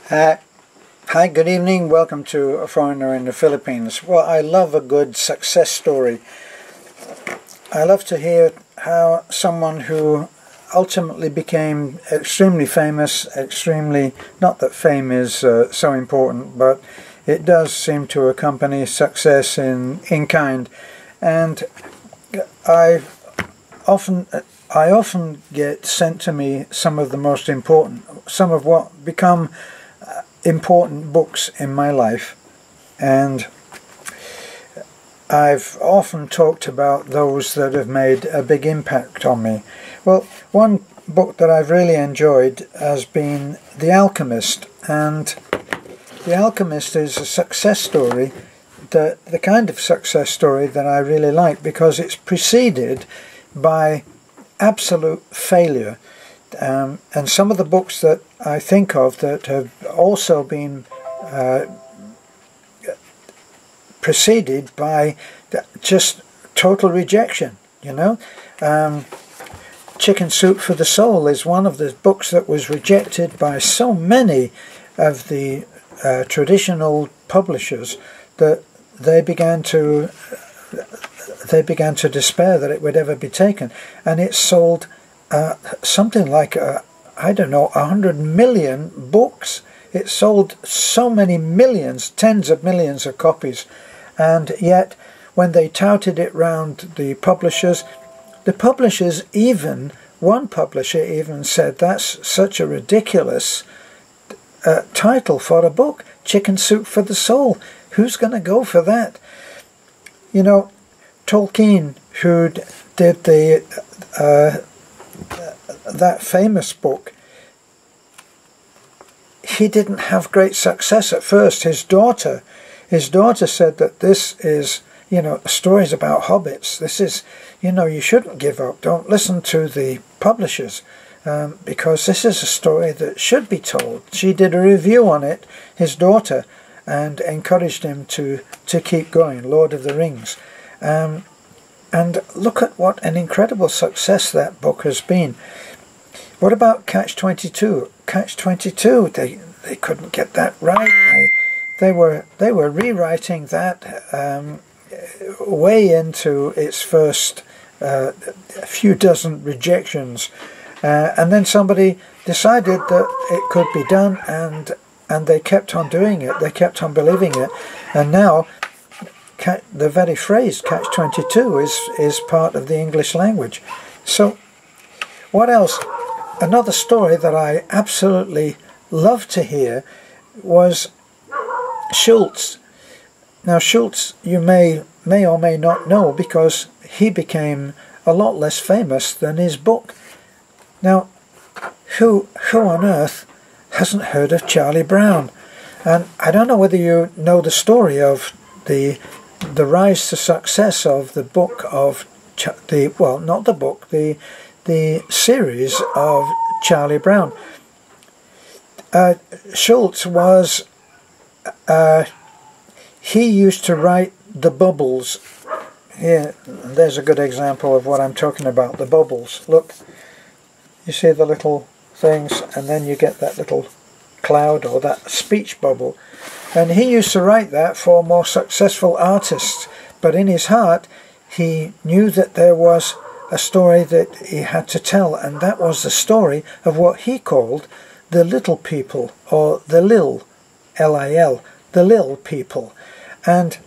Hi, good evening. Welcome to A Foreigner in the Philippines. Well, I love a good success story. I love to hear how someone who ultimately became extremely famous, not that fame is so important, but it does seem to accompany success in kind. And I often get sent to me some of what become important books in my life, and I've often talked about those that have made a big impact on me. Well, one book that I've really enjoyed has been The Alchemist, and The Alchemist is a success story, the kind of success story that I really like, because it's preceded by absolute failure. And some of the books that I think of that have also been preceded by just total rejection, Chicken Soup for the Soul is one of the books that was rejected by so many of the traditional publishers that they began to despair that it would ever be taken, and it sold something like 100 million books. It sold so many millions, tens of millions of copies, and yet when they touted it round the publishers one publisher even said, that's such a ridiculous title for a book, Chicken Soup for the Soul. Who's going to go for that? Tolkien, who did that famous book, he didn't have great success at first. His daughter said that this is, stories about hobbits. This is, you shouldn't give up. Don't listen to the publishers, because this is a story that should be told. She did a review on it, his daughter, and encouraged him to keep going. Lord of the Rings. And look at what an incredible success that book has been. What about Catch-22? Catch-22, they couldn't get that right. They were rewriting that way into its first few dozen rejections, and then somebody decided that it could be done, and they kept on doing it. They kept on believing it, and now the very phrase Catch-22 is part of the English language. So what else? Another story that I absolutely loved to hear was Schultz. Now Schultz, you may or may not know, because he became a lot less famous than his book. Now, who on earth hasn't heard of Charlie Brown? And I don't know whether you know the story of the rise to success of the book of the series of Charlie Brown. Schultz was he used to write the bubbles. Here, there's a good example of what I'm talking about. The bubbles. Look, you see the little things, and then you get that little cloud or that speech bubble. And he used to write that for more successful artists, but in his heart he knew that there was a story that he had to tell, and that was the story of what he called the little people, or the lil, L-I-L, the lil people. And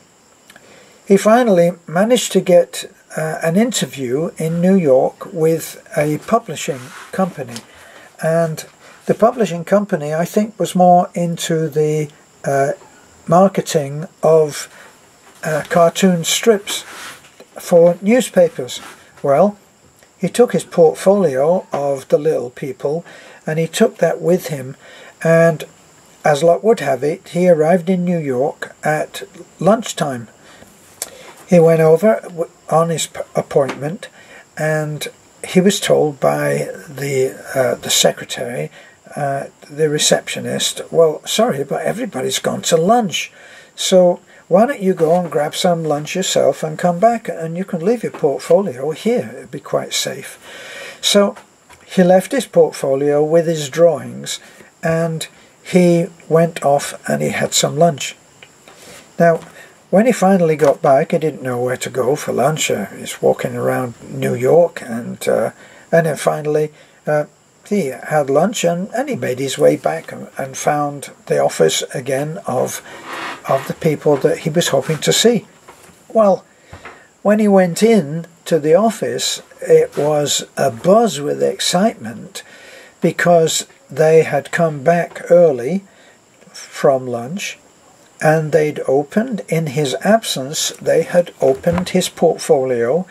he finally managed to get an interview in New York with a publishing company, and the publishing company, I think, was more into the marketing of cartoon strips for newspapers. Well, he took his portfolio of the little people, and he took that with him, and as luck would have it, he arrived in New York at lunchtime. He went over on his appointment, and he was told by the secretary, the receptionist, well, sorry, but everybody's gone to lunch, so why don't you go and grab some lunch yourself and come back, and you can leave your portfolio here. It'd be quite safe. So he left his portfolio with his drawings, and he went off and he had some lunch. Now, when he finally got back, he didn't know where to go for lunch. He's walking around New York, and then finally he had lunch, and he made his way back and found the office again of the people that he was hoping to see. Well, when he went in to the office, it was a buzz with excitement, because they had come back early from lunch, and they'd opened, in his absence, they had opened his portfolio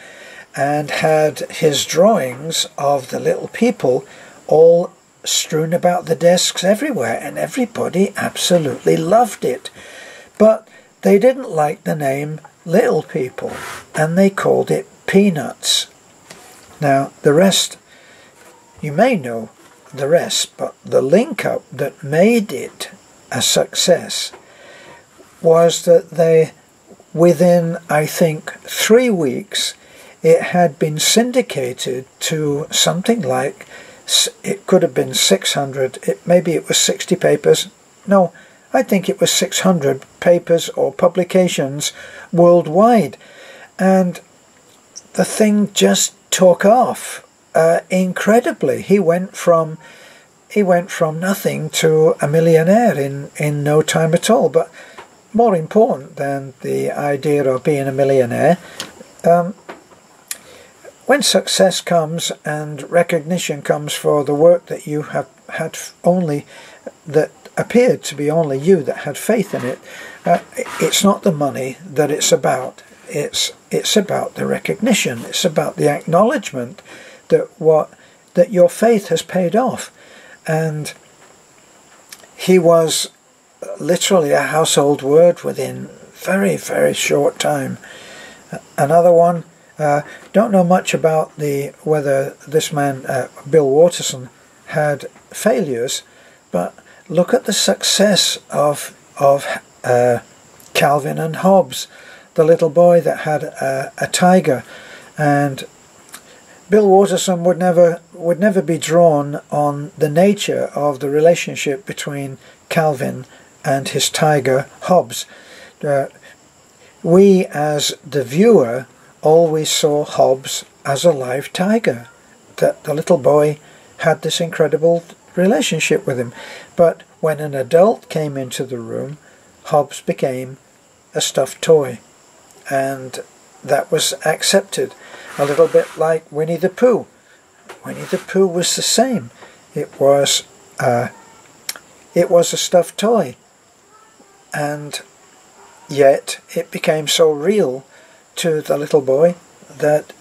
and had his drawings of the little people all strewn about the desks everywhere, and everybody absolutely loved it. But they didn't like the name Little People, and they called it Peanuts. Now, the rest, you may know the rest, but the link-up that made it a success was that they, within, I think, 3 weeks, it had been syndicated to something like, it could have been 600, maybe it was 60 papers, no, I think it was 600 papers or publications worldwide, and the thing just took off incredibly. He went from nothing to a millionaire in no time at all. But more important than the idea of being a millionaire, when success comes and recognition comes for the work that you have had, only that appeared to be only you that had faith in it, it's not the money that it's about. It's about the recognition. It's about the acknowledgement that your faith has paid off. And he was literally a household word within very, very short time. Another one, don't know much about whether this man, Bill Watterson, had failures, but look at the success of Calvin and Hobbes, the little boy that had a tiger. And Bill Watterson would never be drawn on the nature of the relationship between Calvin and his tiger Hobbes. We, as the viewer, always saw Hobbes as a live tiger, that the little boy had this incredible relationship with him. But when an adult came into the room, Hobbes became a stuffed toy, and that was accepted. A little bit like Winnie the Pooh. Winnie the Pooh was the same. It was a stuffed toy, and yet it became so real to the little boy that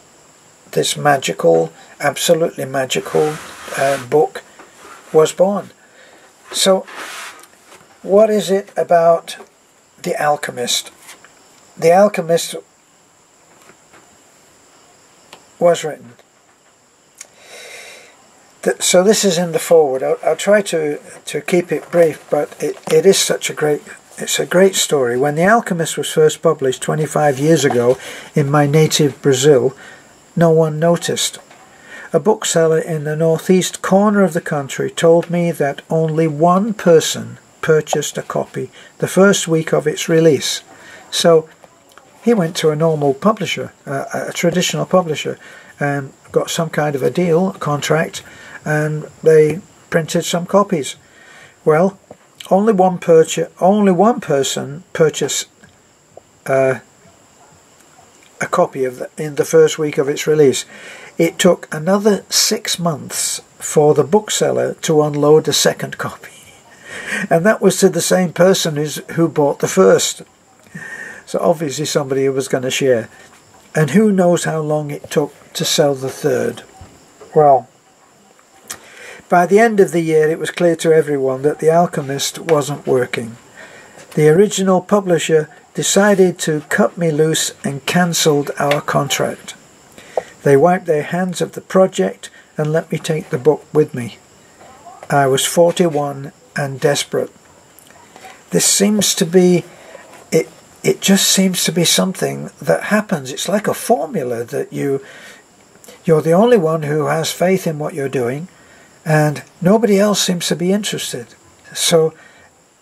this magical, absolutely magical book was born. So, what is it about The Alchemist? The Alchemist was written. So this is in the foreword. I'll try to keep it brief, but it is such a great story. When The Alchemist was first published 25 years ago in my native Brazil, no one noticed. A bookseller in the northeast corner of the country told me that only one person purchased a copy the first week of its release. So he went to a normal publisher, a traditional publisher, and got some kind of a deal, a contract, and they printed some copies. Well, only one person purchased a copy in the first week of its release. It took another 6 months for the bookseller to unload a second copy, and that was to the same person who bought the first. So obviously somebody who was going to share. And who knows how long it took to sell the third. Well, by the end of the year it was clear to everyone that The Alchemist wasn't working. The original publisher decided to cut me loose and cancelled our contract. They wiped their hands of the project and let me take the book with me. I was 41 and desperate. This seems to be, it just seems to be something that happens. It's like a formula that you're the only one who has faith in what you're doing, and nobody else seems to be interested. So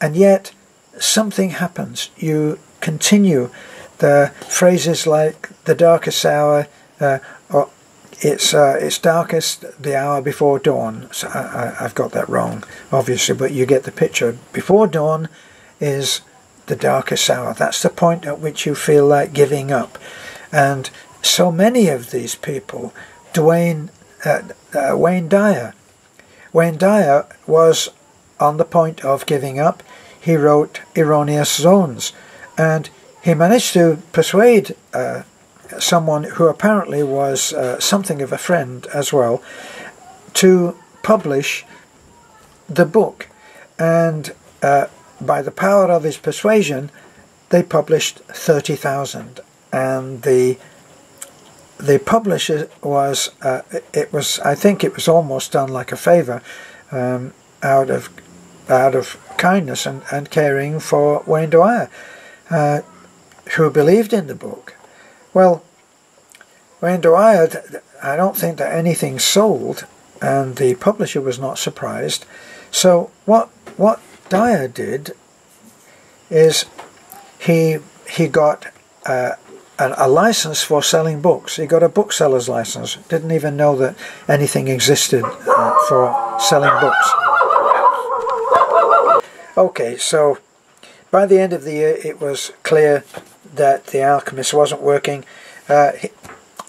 and yet something happens. You continue. The phrases like the darkest hour, or it's darkest the hour before dawn. So I've got that wrong, obviously, but you get the picture. Before dawn is the darkest hour. That's the point at which you feel like giving up. And so many of these people, Wayne Dyer was on the point of giving up. He wrote Erroneous Zones, and he managed to persuade someone who apparently was something of a friend as well to publish the book. And by the power of his persuasion, they published 30,000. And the publisher was, I think it was almost done like a favour, out of kindness and caring for Wayne Dyer, who believed in the book. Well, Wayne Dyer, I don't think that anything sold, and the publisher was not surprised. So what Dyer did is he got a license for selling books. He got a bookseller's license. Didn't even know that anything existed for selling books. Okay, so by the end of the year it was clear that The Alchemist wasn't working.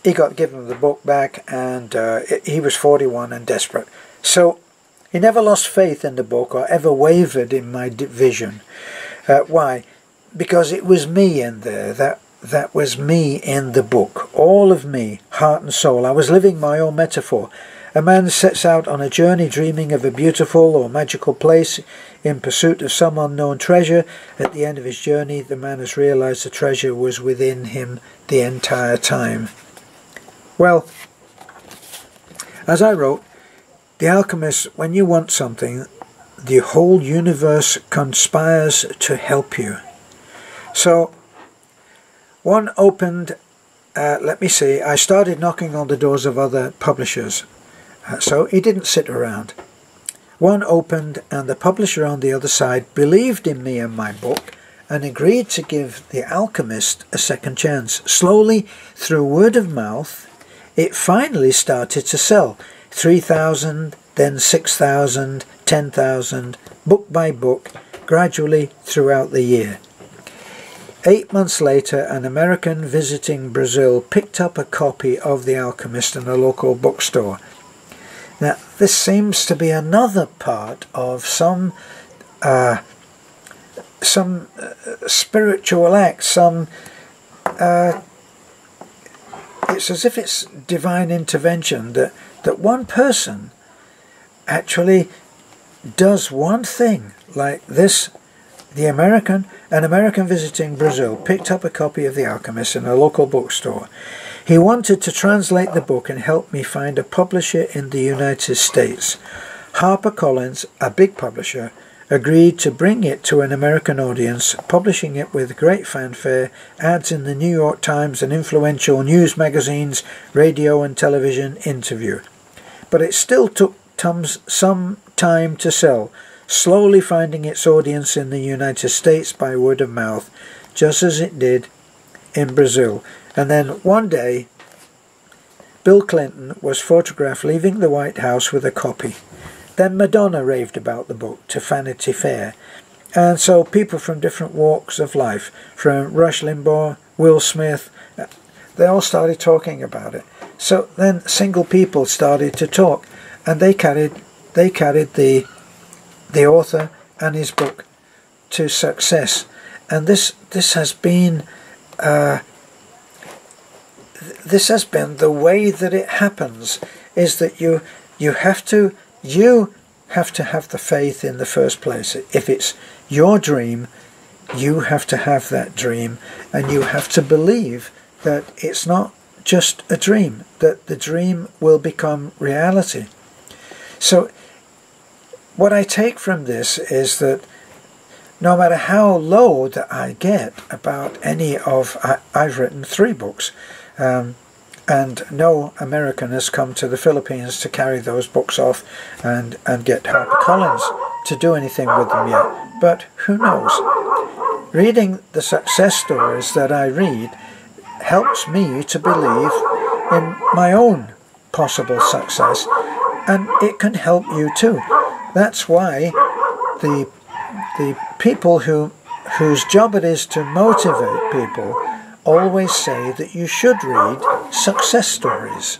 He got given the book back, and he was 41 and desperate. So he never lost faith in the book or ever wavered in my vision. Why? Because it was me in there. That was me in the book. All of me, heart and soul. I was living my own metaphor. A man sets out on a journey dreaming of a beautiful or magical place in pursuit of some unknown treasure. At the end of his journey, the man has realized the treasure was within him the entire time. Well, as I wrote, The Alchemist, when you want something, the whole universe conspires to help you. So, one opened, let me see, I started knocking on the doors of other publishers. So he didn't sit around. One opened, and the publisher on the other side believed in me and my book and agreed to give The Alchemist a second chance. Slowly, through word of mouth, it finally started to sell. 3,000, then 6,000, 10,000, book by book, gradually throughout the year. 8 months later, an American visiting Brazil picked up a copy of The Alchemist in a local bookstore. Now, this seems to be another part of some spiritual act, it's as if it's divine intervention, that one person actually does one thing like this. An American visiting Brazil picked up a copy of The Alchemist in a local bookstore. He wanted to translate the book and help me find a publisher in the United States. HarperCollins, a big publisher, agreed to bring it to an American audience, publishing it with great fanfare, ads in the New York Times and influential news magazines, radio and television interview. But it still took some time to sell, slowly finding its audience in the United States by word of mouth, just as it did in Brazil. And then one day, Bill Clinton was photographed leaving the White House with a copy. Then Madonna raved about the book to Vanity Fair. And so people from different walks of life, from Rush Limbaugh, Will Smith, they all started talking about it. So then single people started to talk, and they carried the author and his book to success. And this has been the way that it happens, is that you have to have the faith in the first place. If it's your dream, you have to have that dream, and you have to believe that it's not just a dream, that the dream will become reality. So what I take from this is that no matter how low that I get about any of, I've written 3 books, and no American has come to the Philippines to carry those books off and get HarperCollins to do anything with them yet, but who knows? Reading the success stories that I read helps me to believe in my own possible success, and it can help you too. That's why the people whose job it is to motivate people always say that you should read success stories.